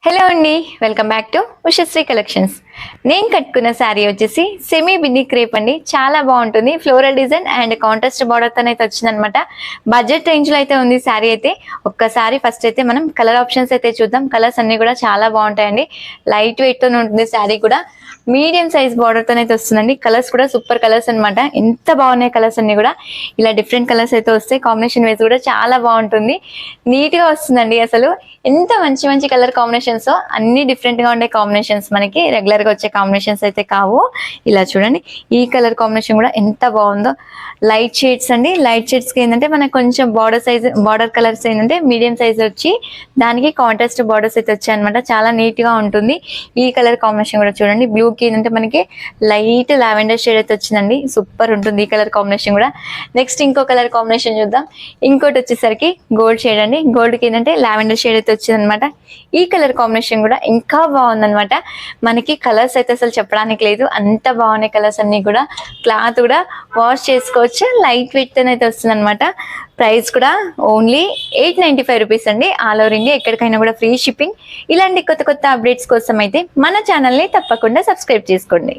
Hello అండి, welcome back to Ushasri collections. నేను కట్టుకున్న శారీ వచ్చేసి సెమీ బిన్ని క్రేప్ అండి. చాలా బాగుంటుంది. Floral design and contrast border తో అయితే వచ్చిందనమాట. బడ్జెట్ రేంజ్ లో అయితే ఉంది శారీ అయితే. ఒక్కసారి ఫస్ట్ అయితే మనం కలర్ ఆప్షన్స్ అయితే చూద్దాం. కలర్స్ అన్ని కూడా చాలా బాగుంటాయండి. లైట్ వెయిట్ తో ఉంటుంది శారీ కూడా. మీడియం సైజ్ బార్డర్ తో అయితే వస్తుందండి. కలర్స్ కూడా సూపర్ కలర్స్ అనమాట. ఎంత బాగున్నాయి కలర్స్ అన్ని కూడా. ఇలా డిఫరెంట్ కలర్స్ అయితే వస్తాయి. కాంబినేషన్ వైజ్ కూడా చాలా బాగుంటుంది. నీట్ గా వస్తుందండి. అసలు ఎంత మంచి మంచి కలర్ కాంబినేషన్స్, అన్ని డిఫరెంట్ గా ఉండే కాంబినేషన్స్, మనకి రెగ్యులర్ గా వచ్చే కాంబినేషన్స్ అయితే కావు. ఇలా చూడండి, ఈ కలర్ కాంబినేషన్ కూడా ఎంత బాగుందో. లైట్ షేడ్స్ అండి. లైట్ షేడ్స్ కి ఏంటంటే మనకు కొంచెం బార్డర్ కలర్స్ ఏంటంటే మీడియం సైజ్ వచ్చి దానికి కాంట్రాస్ట్ బార్డర్స్ అయితే వచ్చాయి అనమాట. చాలా నీట్ గా ఉంటుంది. ఈ కలర్ కాంబినేషన్ కూడా చూడండి. బ్లూ కి ఏంటంటే మనకి లైట్ లావెండర్ షేడ్ అయితే వచ్చిందండి. సూపర్ ఉంటుంది ఈ కలర్ కాంబినేషన్ కూడా. నెక్స్ట్ ఇంకో కలర్ కాంబినేషన్ చూద్దాం. ఇంకోటి వచ్చేసరికి గోల్డ్ షేడ్ అండి. గోల్డ్ కి ఏంటంటే లావెండర్ షేడ్ అయితే వచ్చింది అనమాట. ఈ కలర్ కాంబినేషన్ కూడా ఇంకా బాగుందనమాట. మనకి కలర్స్ అయితే అసలు చెప్పడానికి లేదు, అంత బాగున్నాయి కలర్స్ అన్ని కూడా. క్లాత్ కూడా వాష్ చేసుకోవచ్చు. లైట్ వెయిట్ అయితే వస్తుంది అనమాట. ప్రైస్ కూడా ఓన్లీ 895 రూపీస్ అండి. ఆల్ ఓవర్ ఇండియా ఎక్కడికైనా కూడా ఫ్రీ షిప్పింగ్. ఇలాంటి కొత్త కొత్త అప్డేట్స్ కోసం అయితే మన ఛానల్ని తప్పకుండా సబ్స్క్రైబ్ చేసుకోండి.